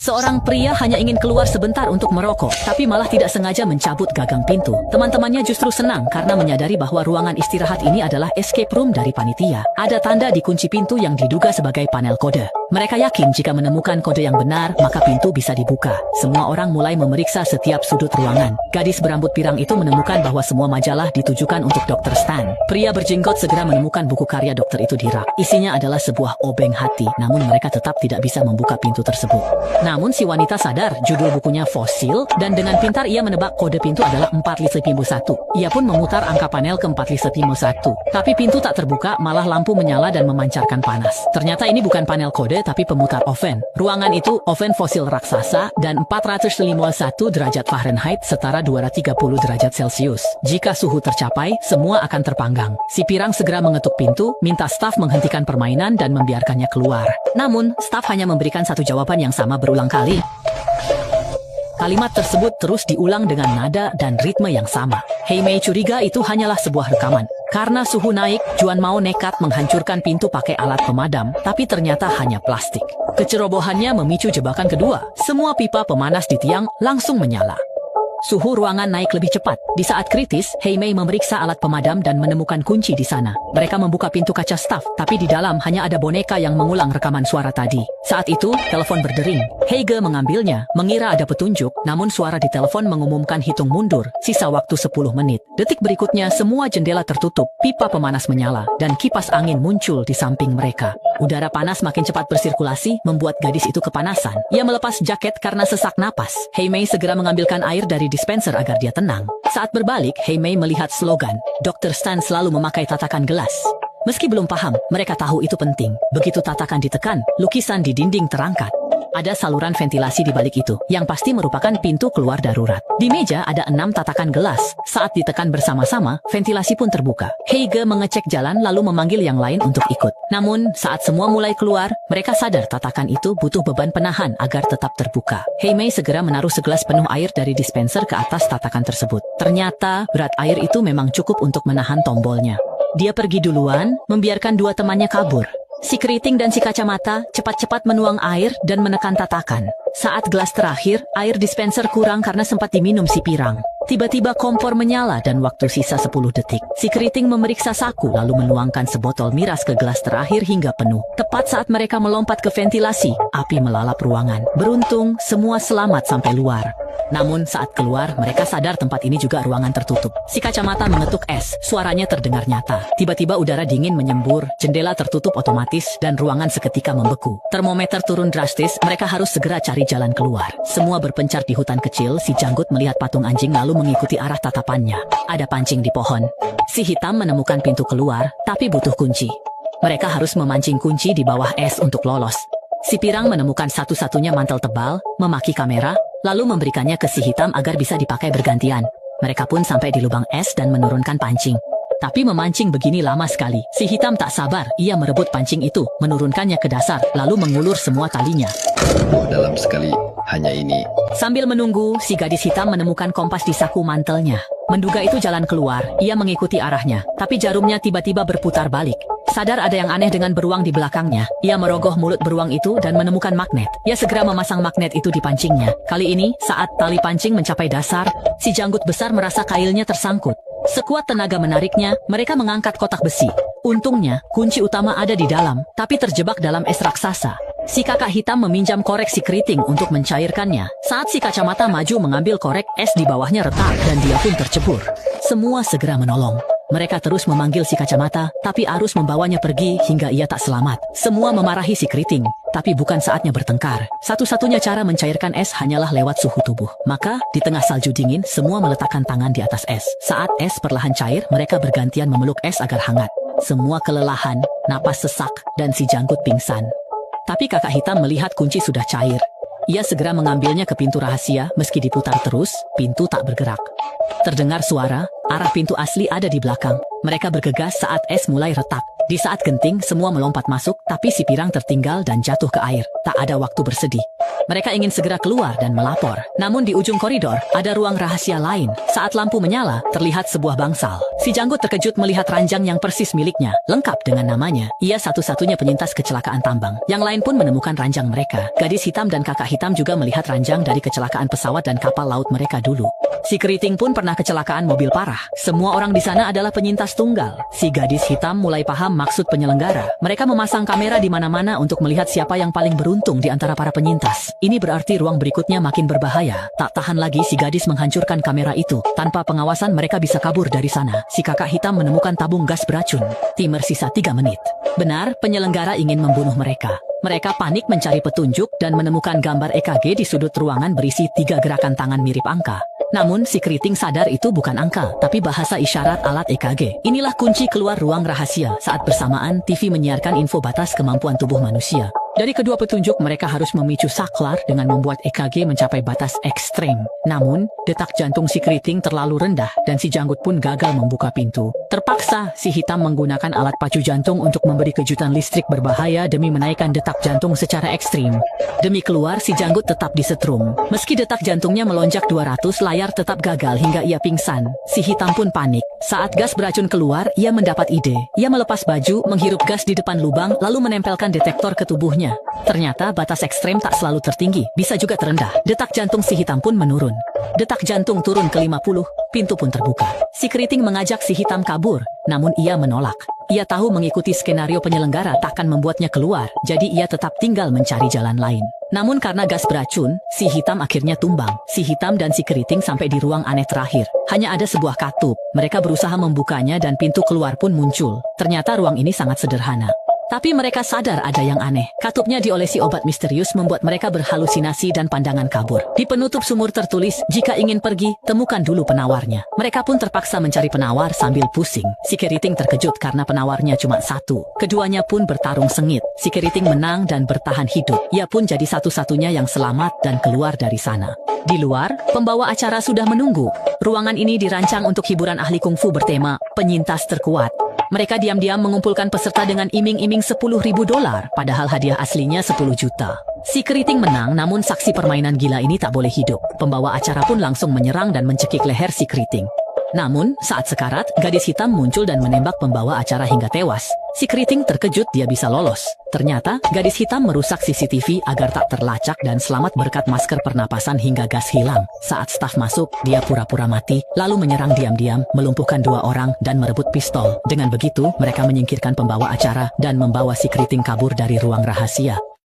Seorang pria hanya ingin keluar sebentar untuk merokok, tapi malah tidak sengaja mencabut gagang pintu. Teman-temannya justru senang karena menyadari bahwa ruangan istirahat ini adalah escape room dari panitia. Ada tanda di kunci pintu yang diduga sebagai panel kode. Mereka yakin jika menemukan kode yang benar, maka pintu bisa dibuka. Semua orang mulai memeriksa setiap sudut ruangan. Gadis berambut pirang itu menemukan bahwa semua majalah ditujukan untuk Dr. Stan. Pria berjenggot segera menemukan buku karya dokter itu di rak. Isinya adalah sebuah obeng hati, namun mereka tetap tidak bisa membuka pintu tersebut. Namun si wanita sadar judul bukunya fosil, dan dengan pintar ia menebak kode pintu adalah 451. Ia pun memutar angka panel ke 451. Tapi pintu tak terbuka, malah lampu menyala dan memancarkan panas. Ternyata ini bukan panel kode, tapi pemutar oven. Ruangan itu oven fosil raksasa dan 451 derajat Fahrenheit setara 230 derajat Celcius. Jika suhu tercapai, semua akan terpanggang. Si pirang segera mengetuk pintu, minta staf menghentikan permainan dan membiarkannya keluar. Namun, staf hanya memberikan satu jawaban yang sama berulang kali. Kalimat tersebut terus diulang dengan nada dan ritme yang sama. Hei Mei curiga itu hanyalah sebuah rekaman. Karena suhu naik, Juan Mao nekat menghancurkan pintu pakai alat pemadam, tapi ternyata hanya plastik. Kecerobohannya memicu jebakan kedua. Semua pipa pemanas di tiang langsung menyala. Suhu ruangan naik lebih cepat. Di saat kritis, Hei Mei memeriksa alat pemadam dan menemukan kunci di sana. Mereka membuka pintu kaca staf, tapi di dalam hanya ada boneka yang mengulang rekaman suara tadi. Saat itu, telepon berdering. Heige mengambilnya, mengira ada petunjuk, namun suara di telepon mengumumkan hitung mundur, sisa waktu 10 menit. Detik berikutnya, semua jendela tertutup, pipa pemanas menyala, dan kipas angin muncul di samping mereka. Udara panas makin cepat bersirkulasi, membuat gadis itu kepanasan. Ia melepas jaket karena sesak napas. Hei Mei segera mengambilkan air dari dispenser agar dia tenang. Saat berbalik, Hei Mei melihat slogan, Dr. Stan selalu memakai tatakan gelas. Meski belum paham, mereka tahu itu penting. Begitu tatakan ditekan, lukisan di dinding terangkat. Ada saluran ventilasi di balik itu, yang pasti merupakan pintu keluar darurat. Di meja ada 6 tatakan gelas. Saat ditekan bersama-sama, ventilasi pun terbuka. Heige mengecek jalan lalu memanggil yang lain untuk ikut. Namun, saat semua mulai keluar, mereka sadar tatakan itu butuh beban penahan agar tetap terbuka. Hei Mei segera menaruh segelas penuh air dari dispenser ke atas tatakan tersebut. Ternyata, berat air itu memang cukup untuk menahan tombolnya. Dia pergi duluan, membiarkan dua temannya kabur. Si keriting dan si kacamata cepat-cepat menuang air dan menekan tatakan. Saat gelas terakhir, air dispenser kurang karena sempat diminum si pirang. Tiba-tiba kompor menyala dan waktu sisa 10 detik. Si keriting memeriksa saku lalu menuangkan sebotol miras ke gelas terakhir hingga penuh. Tepat saat mereka melompat ke ventilasi, api melalap ruangan. Beruntung, semua selamat sampai luar. Namun saat keluar, mereka sadar tempat ini juga ruangan tertutup. Si kacamata mengetuk es, suaranya terdengar nyata. Tiba-tiba udara dingin menyembur, jendela tertutup otomatis, dan ruangan seketika membeku. Termometer turun drastis, mereka harus segera cari jalan keluar. Semua berpencar di hutan kecil, si janggut melihat patung anjing lalu mengikuti arah tatapannya. Ada pancing di pohon. Si hitam menemukan pintu keluar, tapi butuh kunci. Mereka harus memancing kunci di bawah es untuk lolos. Si pirang menemukan satu-satunya mantel tebal, memaki kamera, lalu memberikannya ke si hitam agar bisa dipakai bergantian. Mereka pun sampai di lubang es dan menurunkan pancing. Tapi memancing begini lama sekali. Si hitam tak sabar, ia merebut pancing itu, menurunkannya ke dasar, lalu mengulur semua talinya. Oh, dalam sekali, hanya ini. Sambil menunggu, si gadis hitam menemukan kompas di saku mantelnya. Menduga itu jalan keluar, ia mengikuti arahnya, tapi jarumnya tiba-tiba berputar balik. Sadar ada yang aneh dengan beruang di belakangnya, ia merogoh mulut beruang itu dan menemukan magnet. Ia segera memasang magnet itu di pancingnya. Kali ini, saat tali pancing mencapai dasar, si janggut besar merasa kailnya tersangkut. Sekuat tenaga menariknya, mereka mengangkat kotak besi. Untungnya, kunci utama ada di dalam, tapi terjebak dalam es raksasa. Si kakak hitam meminjam korek si keriting untuk mencairkannya. Saat si kacamata maju mengambil korek, es di bawahnya retak dan dia pun tercebur. Semua segera menolong. Mereka terus memanggil si kacamata, tapi arus membawanya pergi hingga ia tak selamat. Semua memarahi si keriting, tapi bukan saatnya bertengkar. Satu-satunya cara mencairkan es hanyalah lewat suhu tubuh. Maka, di tengah salju dingin, semua meletakkan tangan di atas es. Saat es perlahan cair, mereka bergantian memeluk es agar hangat. Semua kelelahan, napas sesak, dan si janggut pingsan. Tapi kakak hitam melihat kunci sudah cair. Ia segera mengambilnya ke pintu rahasia, meski diputar terus, pintu tak bergerak. Terdengar suara, arah pintu asli ada di belakang. Mereka bergegas saat es mulai retak. Di saat genting, semua melompat masuk, tapi si pirang tertinggal dan jatuh ke air. Tak ada waktu bersedih. Mereka ingin segera keluar dan melapor. Namun di ujung koridor, ada ruang rahasia lain. Saat lampu menyala, terlihat sebuah bangsal. Si janggut terkejut melihat ranjang yang persis miliknya, lengkap dengan namanya. Ia satu-satunya penyintas kecelakaan tambang. Yang lain pun menemukan ranjang mereka. Gadis hitam dan kakak hitam juga melihat ranjang dari kecelakaan pesawat dan kapal laut mereka dulu. Si keriting pun pernah kecelakaan mobil parah. Semua orang di sana adalah penyintas tunggal. Si gadis hitam mulai paham maksud penyelenggara. Mereka memasang kamera di mana-mana untuk melihat siapa yang paling beruntung di antara para penyintas. Ini berarti ruang berikutnya makin berbahaya. Tak tahan lagi si gadis menghancurkan kamera itu. Tanpa pengawasan mereka bisa kabur dari sana. Si kakak hitam menemukan tabung gas beracun. Timer sisa 3 menit. Benar, penyelenggara ingin membunuh mereka. Mereka panik mencari petunjuk dan menemukan gambar EKG di sudut ruangan berisi 3 gerakan tangan mirip angka. Namun si keriting sadar itu bukan angka, tapi bahasa isyarat alat EKG. Inilah kunci keluar ruang rahasia. Saat bersamaan, TV menyiarkan info batas kemampuan tubuh manusia. Dari kedua petunjuk, mereka harus memicu saklar dengan membuat EKG mencapai batas ekstrem. Namun, detak jantung si keriting terlalu rendah dan si janggut pun gagal membuka pintu. Terpaksa, si hitam menggunakan alat pacu jantung untuk memberi kejutan listrik berbahaya demi menaikkan detak jantung secara ekstrim. Demi keluar, si janggut tetap disetrum. Meski detak jantungnya melonjak 200, layar tetap gagal hingga ia pingsan. Si hitam pun panik. Saat gas beracun keluar, ia mendapat ide. Ia melepas baju, menghirup gas di depan lubang, lalu menempelkan detektor ke tubuhnya. Ternyata batas ekstrem tak selalu tertinggi, bisa juga terendah. Detak jantung si hitam pun menurun. Detak jantung turun ke 50, pintu pun terbuka. Si keriting mengajak si hitam kabur, namun ia menolak. Ia tahu mengikuti skenario penyelenggara takkan membuatnya keluar, jadi ia tetap tinggal mencari jalan lain. Namun karena gas beracun, si hitam akhirnya tumbang. Si hitam dan si keriting sampai di ruang aneh terakhir. Hanya ada sebuah katup. Mereka berusaha membukanya dan pintu keluar pun muncul. Ternyata ruang ini sangat sederhana. Tapi mereka sadar ada yang aneh. Katupnya diolesi obat misterius membuat mereka berhalusinasi dan pandangan kabur. Di penutup sumur tertulis, jika ingin pergi, temukan dulu penawarnya. Mereka pun terpaksa mencari penawar sambil pusing. Si keriting terkejut karena penawarnya cuma satu. Keduanya pun bertarung sengit. Si keriting menang dan bertahan hidup. Ia pun jadi satu-satunya yang selamat dan keluar dari sana. Di luar, pembawa acara sudah menunggu. Ruangan ini dirancang untuk hiburan ahli kungfu bertema penyintas terkuat. Mereka diam-diam mengumpulkan peserta dengan iming-iming $10.000, padahal hadiah aslinya 10 juta. Si keriting menang, namun saksi permainan gila ini tak boleh hidup. Pembawa acara pun langsung menyerang dan mencekik leher si keriting. Namun, saat sekarat, gadis hitam muncul dan menembak pembawa acara hingga tewas. Si keriting terkejut dia bisa lolos. Ternyata, gadis hitam merusak CCTV agar tak terlacak dan selamat berkat masker pernapasan hingga gas hilang. Saat staf masuk, dia pura-pura mati, lalu menyerang diam-diam, melumpuhkan 2 orang, dan merebut pistol. Dengan begitu, mereka menyingkirkan pembawa acara dan membawa si keriting kabur dari ruang rahasia.